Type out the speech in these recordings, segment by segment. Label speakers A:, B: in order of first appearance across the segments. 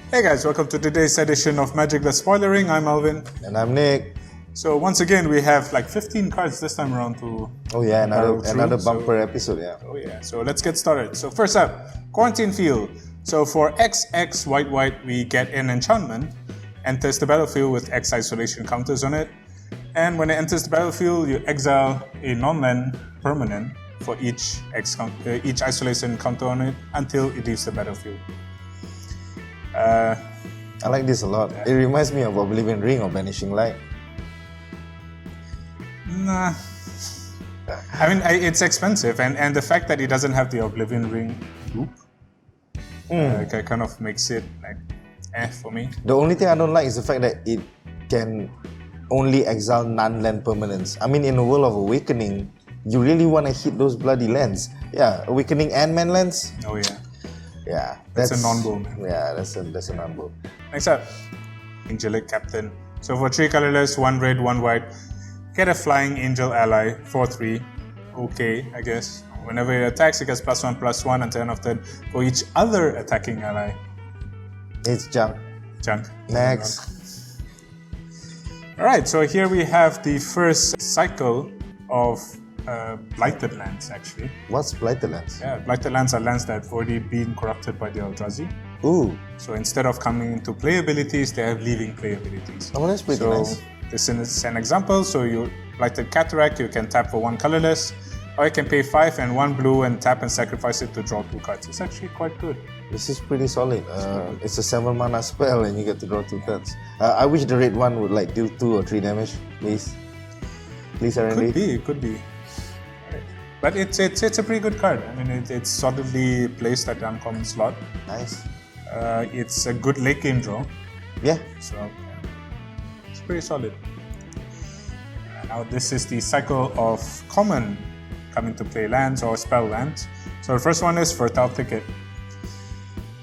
A: Hey guys, welcome to today's edition of Magic the Spoilering. I'm Alvin.
B: And I'm Nick.
A: So once again, we have like 15 cards this time around to
B: another bumper episode, yeah.
A: Oh yeah, so let's get started. So first up, Quarantine Field. So for XX white, we get an enchantment, enters the battlefield with X isolation counters on it. And when it enters the battlefield, you exile a non-land permanent for each isolation counter on it until it leaves the battlefield.
B: I like this a lot. Yeah. It reminds me of Oblivion Ring or Vanishing Light.
A: Nah. I mean, it's expensive, and the fact that it doesn't have the Oblivion Ring loop kind of makes it like for me.
B: The only thing I don't like is the fact that it can only exile non-land permanents. I mean, in a world of Awakening, you really want to hit those bloody lands. Yeah, Awakening and Man lands.
A: Oh yeah.
B: Yeah,
A: that's a non-bow, man.
B: Yeah, that's a non-bow.
A: Next up, Angelic Captain. So for 3 colorless, 1 red, 1 white, get a flying angel ally, 4/3. Okay, I guess. Whenever it attacks, it gets +1/+1 until end of turn for each other attacking ally.
B: It's junk. Next.
A: Alright, so here we have the first cycle of Blighted lands, actually.
B: What's Blighted lands?
A: Yeah, Blighted lands are lands that have already been corrupted by the Eldrazi.
B: Ooh.
A: So instead of coming into play abilities, they have leaving play abilities.
B: Oh, that's pretty nice.
A: This is an example. So you Blighted Cataract, you can tap for 1 colorless, or you can pay 5 and 1 blue and tap and sacrifice it to draw 2 cards. It's actually quite good.
B: This is pretty solid. It's a 7 mana spell and you get to draw 2 cards. I wish the red one would like deal 2 or 3 damage, please. Please, R&D.
A: Could be. But it's a pretty good card. I mean, it's solidly placed at the uncommon slot.
B: Nice.
A: It's a good late game draw.
B: Yeah.
A: So it's pretty solid. Now this is the cycle of common coming to play lands or spell lands. So the first one is Fertile Thicket.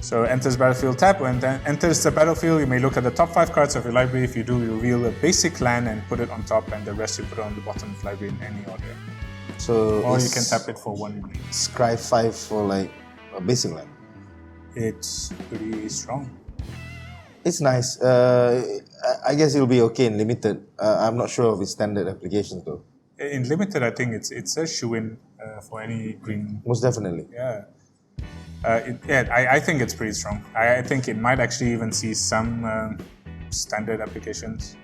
A: So enters battlefield tap. When it enters the battlefield, you may look at the top 5 cards of your library. If you do, you reveal a basic land and put it on top, and the rest you put it on the bottom of the library in any order. Or you can tap it for 1 green.
B: Scry 5 for like a basic land.
A: It's pretty strong.
B: It's nice. I guess it'll be okay in limited. I'm not sure of its standard applications though.
A: In limited, I think it's a shoe-in for any green.
B: Most definitely.
A: Yeah. I think it's pretty strong. I think it might actually even see some standard applications.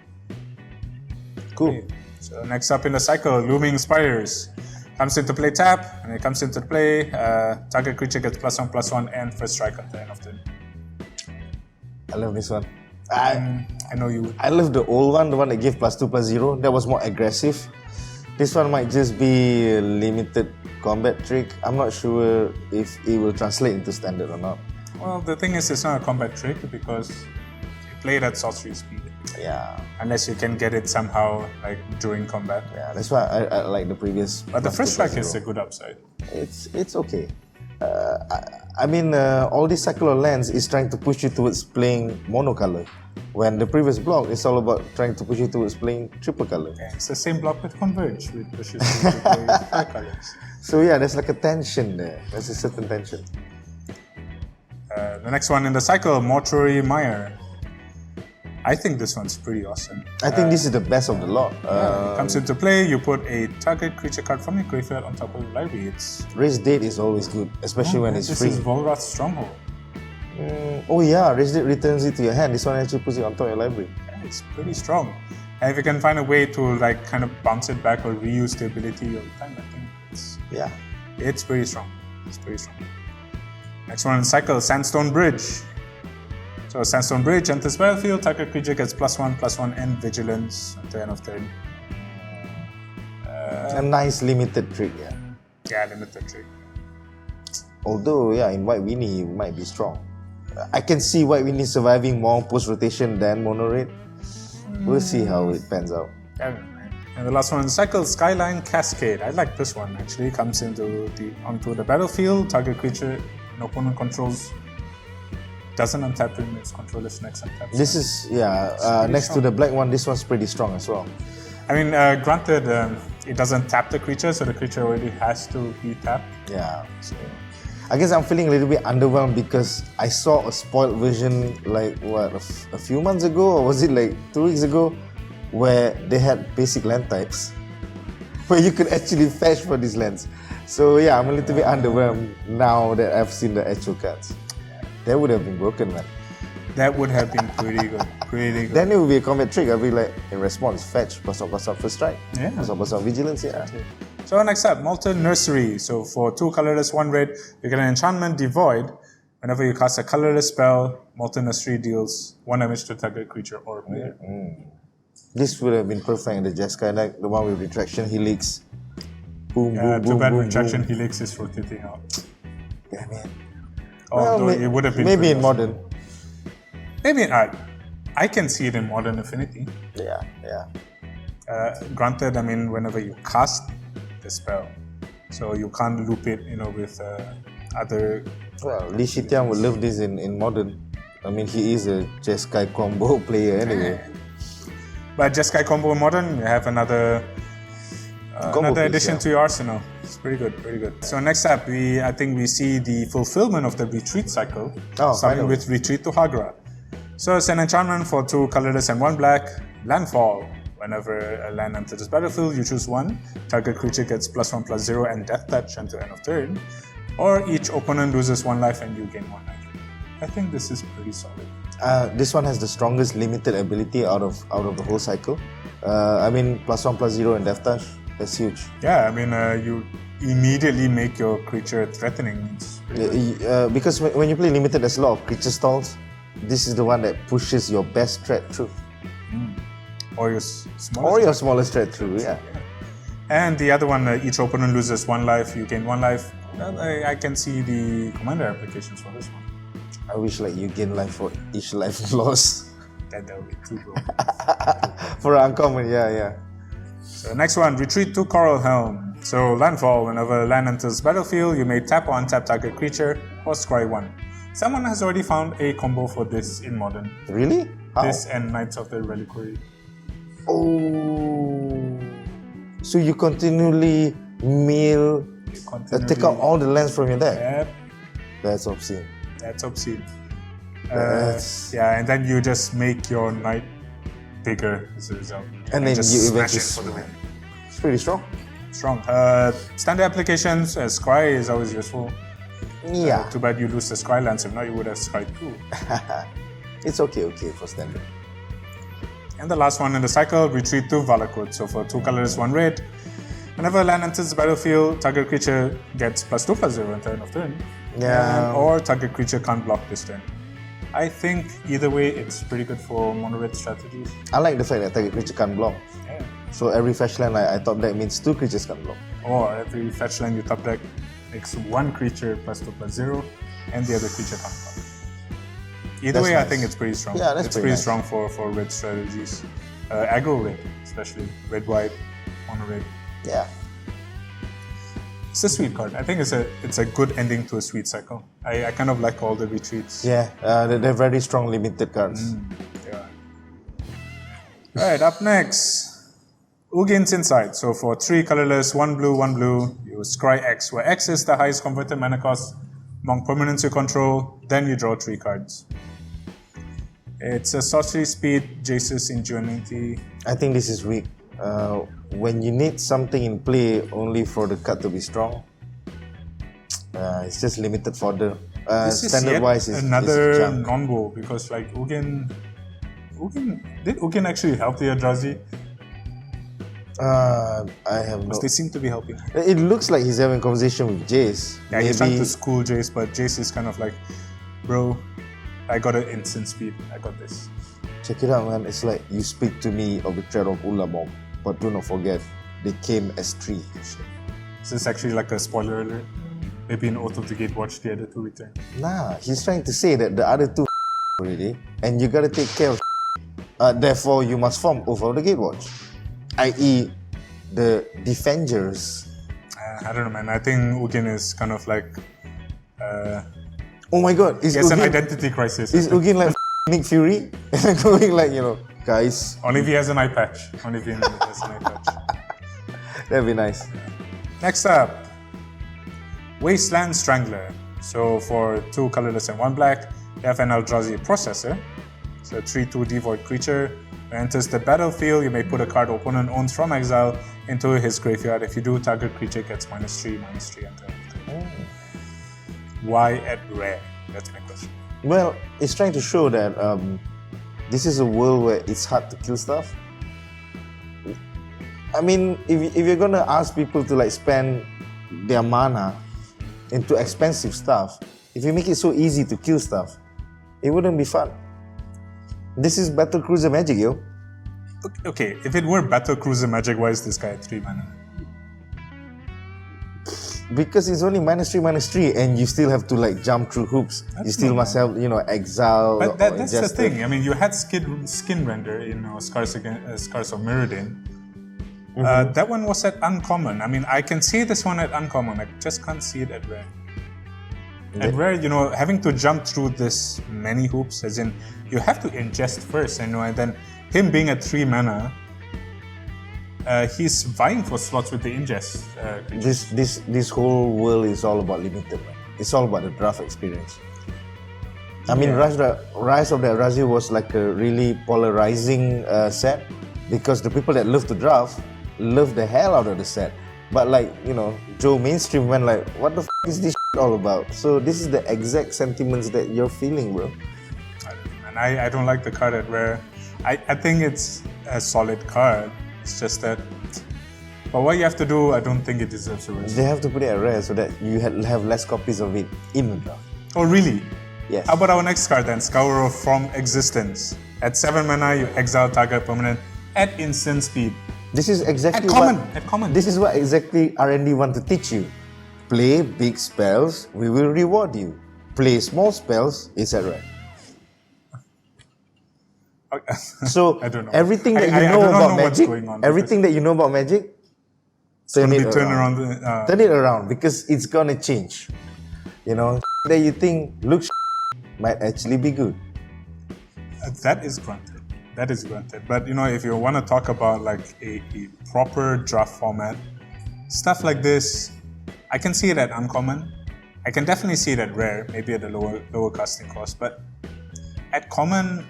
B: Cool.
A: Okay. So next up in the cycle, Looming Spires. Comes into play tap, and it comes into play, target creature gets +1/+1 and first strike at the end of turn.
B: I love this one.
A: I know you would.
B: I love the old one, the one that gave +2/+0. That was more aggressive. This one might just be a limited combat trick. I'm not sure if it will translate into standard or not.
A: Well, the thing is, it's not a combat trick because you play it at sorcery speed.
B: Yeah.
A: Unless you can get it somehow like during combat.
B: Yeah, that's why I like the previous.
A: But the first strike is a good upside.
B: It's okay. I mean, all these cycle of lands is trying to push you towards playing monocolor, when the previous block is all about trying to push you towards playing triple color.
A: Yeah, it's the same block with Converge, which pushes you to play 5 colors.
B: So yeah, there's like a tension there. There's a certain tension.
A: The next one in the cycle, Mortuary Mire. I think this one's pretty awesome.
B: I think this is the best of the lot.
A: It comes into play, you put a target creature card from your graveyard on top of your library.
B: Raise Date is always good, especially when it's free.
A: This is Volrath's Stronghold.
B: Oh yeah, Raise Date returns it to your hand. This one actually puts it on top of your library.
A: Yeah, it's pretty strong. And if you can find a way to like kind of bounce it back or reuse the ability over time, I think it's pretty strong. Next one in the cycle, Sandstone Bridge. So Sandstone Bridge enters battlefield, target creature gets +1/+1 and vigilance at the end of turn.
B: A nice limited trick, yeah.
A: Yeah, limited trick.
B: Although, yeah, in White Winnie, it might be strong. I can see White Winnie surviving more post-rotation than Mono Red. We'll see how it pans out.
A: Yeah, and the last one in the cycle, Skyline Cascade. I like this one actually. Comes onto the battlefield, target creature an opponent controls doesn't untap during its controller's next untap.
B: This is, next to the black one, this one's pretty strong as well.
A: I mean, granted, it doesn't tap the creature, so the creature already has to be tapped.
B: Yeah.
A: So
B: I guess I'm feeling a little bit underwhelmed because I saw a spoiled version like a few months ago, or was it like 2 weeks ago, where they had basic land types where you could actually fetch for these lands. So yeah, I'm a little bit underwhelmed now that I've seen the actual cards. That would have been broken, man.
A: That would have been pretty good. Pretty good.
B: Then it would be a combat trick. I'd be like, in response, fetch, +1/+1 first strike.
A: Yeah.
B: +1/+1 vigilance, yeah.
A: So next up, Molten Nursery. So for 2 colorless, 1 red, you get an enchantment Devoid. Whenever you cast a colorless spell, Molten Nursery deals 1 damage to target creature or player.
B: This would have been perfect in the Jeskai deck, the one with Retraction Helix. Boom,
A: Yeah,
B: boom,
A: too
B: boom,
A: bad
B: boom,
A: Retraction
B: boom.
A: Helix is rotating out.
B: Damn it.
A: Although it would have been
B: maybe
A: pretty
B: in
A: awesome.
B: Modern.
A: Maybe I can see it in Modern Affinity.
B: Yeah, yeah.
A: Granted, I mean, whenever you cast the spell, so you can't loop it, with other.
B: Well, Li Shitian would love this in Modern. I mean, he is a Jeskai combo player anyway.
A: But Jeskai combo in Modern, you have another
B: Combo
A: addition
B: piece,
A: to your arsenal. It's pretty good, pretty good. So next up, I think we see the fulfillment of the retreat cycle, starting
B: finally.
A: with Retreat to Hagra. So it's an enchantment for 2 colorless and 1 black. Landfall. Whenever a land enters this battlefield, you choose 1. Target creature gets +1/+0 and Death Touch until end of turn. Or each opponent loses 1 life and you gain 1 life. I think this is pretty solid.
B: This one has the strongest limited ability out of the whole cycle. I mean, +1/+0 and Death Touch. That's huge.
A: Yeah, I mean, you immediately make your creature threatening. It's pretty good.
B: Because when you play limited, there's a lot of creature stalls. This is the one that pushes your best threat through.
A: Or your smallest.
B: Or your smallest threat through, yeah.
A: And the other one, each opponent loses 1 life, you gain 1 life. I can see the commander applications for this one.
B: I wish like you gain life for each life lost.
A: That would be too bro.
B: For an uncommon, yeah.
A: So next one, Retreat to Coralhelm. So landfall, whenever land enters battlefield, you may tap or untap target creature or scry 1. Someone has already found a combo for this in Modern.
B: Really? How?
A: This and Knights of the Reliquary.
B: Oh. So you continually mill, take out all the lands from your deck?
A: Yep,
B: That's obscene.
A: that's obscene.
B: That's-
A: And then you just make your knight bigger as a result.
B: And then
A: just
B: you
A: smash
B: eventually
A: it for the win.
B: It's pretty strong.
A: Strong. Standard applications, Scry is always useful.
B: Yeah.
A: Too bad you lose the Scry lands, if not you would have Scry 2.
B: It's okay for standard.
A: And the last one in the cycle, Retreat to Valakut. So for 2 colors, 1 red. Whenever land enters the battlefield, target creature gets +2/+0 until end of turn.
B: Yeah.
A: Or target creature can't block this turn. I think either way, it's pretty good for mono red strategies.
B: I like the fact that target creature can't block.
A: Yeah.
B: So every fetch land I top deck means 2 creatures can block.
A: Or every fetch land you top deck makes 1 creature +2/+0 and the other creature can't block. Either
B: That's
A: way, I
B: nice.
A: think it's pretty strong.
B: Yeah, that's
A: it's
B: pretty nice.
A: strong for red strategies. Aggro red, especially. Red-white, mono red.
B: Yeah.
A: It's a sweet card. I think it's a good ending to a sweet cycle. I kind of like all the retreats.
B: Yeah, they're very strong limited cards.
A: Yeah. Alright, up next. Ugin's Insight. So for 3 colorless, 1 blue, 1 blue, you scry X, where X is the highest converted mana cost among permanents you control, then you draw 3 cards. It's a sorcery speed, Jace's Ingenuity.
B: I think this is weak. When you need something in play only for the card to be strong, it's just limited fodder.
A: This is
B: Standard
A: yet
B: wise, is
A: another
B: junk.
A: non-bow because like Ugin, did Ugin actually help the Eldrazi?
B: I have no.
A: Because they seem to be helping.
B: It looks like he's having a conversation with Jace.
A: Yeah, he's trying to school Jace, but Jace is kind of like, bro, I got an instant speed. I got this.
B: Check it out, man. It's like you speak to me of the threat of Ulamog, but do not forget, they came as 3.
A: Is this actually like a spoiler alert? Maybe in Oath of the Gatewatch, the other 2 return.
B: Nah, he's trying to say that the other 2 already, and you gotta take care of. Therefore, you must form Oath of the Gatewatch, i.e., the Defenders.
A: I don't know, man. I think Ugin is kind of like.
B: Oh my god, is
A: He has an
B: Ugin,
A: identity crisis.
B: is Ugin like Nick Fury? And going like, guys,
A: Only if he has an eye patch. Only if he has an eye patch.
B: that'd be nice.
A: Next up, Wasteland Strangler. So for 2 colorless and 1 black, you have an Eldrazi Processor. So a 3/2 devoid creature enters the battlefield. You may put a card opponent owns from exile into his graveyard. If you do, target creature gets -3/-3 until. Why at rare? That's my question.
B: Well, it's trying to show that this is a world where it's hard to kill stuff. I mean, if you're gonna ask people to like spend their mana into expensive stuff, if you make it so easy to kill stuff, it wouldn't be fun. This is Battlecruiser Magic, yo.
A: Okay, if it were Battlecruiser Magic, why is this guy at 3 mana?
B: Because it's only -3/-3, and you still have to like jump through hoops. You still must have, exile.
A: But that's the thing. I mean, you had skin render in Scars of Mirrodin. That one was at uncommon. I mean, I can see this one at uncommon. I just can't see it at rare. At rare, having to jump through this many hoops, as in you have to ingest first, and then him being at 3 mana, he's vying for slots with the ingest.
B: This whole world is all about limited. Man. It's all about the draft experience. I mean, Rise of the Eldrazi was like a really polarizing set, because the people that love to draft love the hell out of the set. But like, Joe mainstream went like, what the is this all about? So this is the exact sentiments that you're feeling, bro.
A: And I don't like the card at rare. I think it's a solid card. It's just that, but what you have to do, I don't think it deserves a risk.
B: They have to put it at rare so that you have less copies of it in the draft.
A: Oh, really?
B: Yes.
A: How about our next card then? Scour from Existence. At 7 mana, you exile target permanent at instant speed.
B: This is exactly
A: at common.
B: This is what exactly R&D want to teach you. Play big spells, we will reward you. Play small spells, it's at rare.
A: Okay.
B: So
A: I don't know.
B: Everything that you know about Magic, everything that you know about Magic, turn it around because it's gonna change. That you think looks might actually be good.
A: That is granted. But if you want to talk about like a proper draft format, stuff like this, I can see it at uncommon. I can definitely see it at rare, maybe at a lower casting cost. But at common,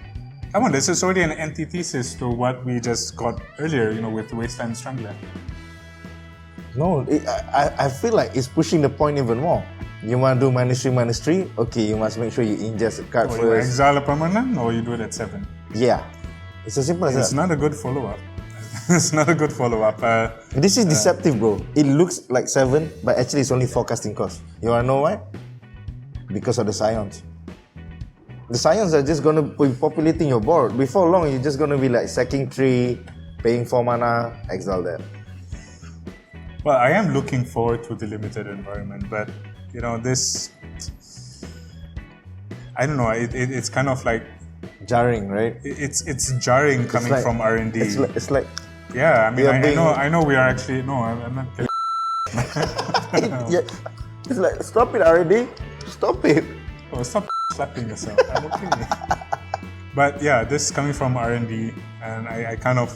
A: come on, this is already an antithesis to what we just got earlier, with Wasteland Strangler.
B: No, I feel like it's pushing the point even more. You want to do -3/-3? Okay, you must make sure you ingest a card first.
A: You exile a permanent, or you do it at 7?
B: Yeah. It's as simple as that.
A: It's not a good follow-up.
B: This is deceptive, bro. It looks like 7, but actually it's only 4 casting cost. You wanna know why? Because of the Scions. The Scions are just gonna be populating your board. Before long, you're just gonna be like sacking 3, paying 4 mana, exile that.
A: Well, I am looking forward to the limited environment, but this, I don't know. It's kind of like
B: jarring, right?
A: It's jarring coming from R&D.
B: It's like
A: yeah. I mean, I know we are actually I'm not kidding.
B: Yeah, it's like stop it, R&D, stop it.
A: Oh, stop slapping yourself. I'm okay. But yeah, this coming from R&D, and I kind of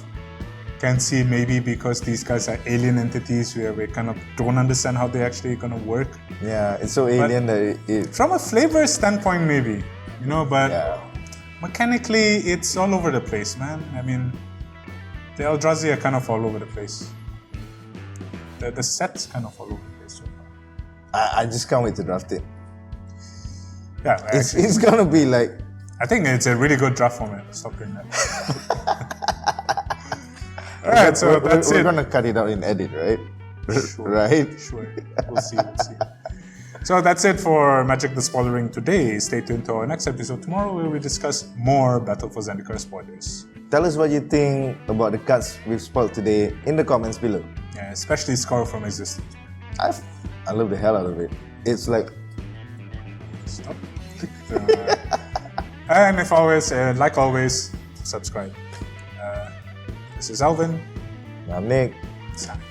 A: can see maybe because these guys are alien entities where we kind of don't understand how they're actually gonna work.
B: Yeah, it's so alien that it
A: from a flavor standpoint, maybe but. Yeah. Mechanically, it's all over the place, man. I mean, the Eldrazi are kind of all over the place. The set's kind of all over the place so far.
B: I just can't wait to draft it.
A: Yeah,
B: it's gonna be like...
A: I think it's a really good draft format. Stop doing that. Alright, so that's it.
B: We're gonna cut it out in edit, right?
A: Sure,
B: right?
A: Sure. We'll see. So that's it for Magic the Spoilering today. Stay tuned to our next episode tomorrow where we discuss more Battle for Zendikar spoilers.
B: Tell us what you think about the cards we've spoiled today in the comments below.
A: Yeah, especially Scour from Existence.
B: I love the hell out of it. It's like...
A: Stop. And if always, like always, subscribe. This is Alvin.
B: I'm Nick.
A: Signing.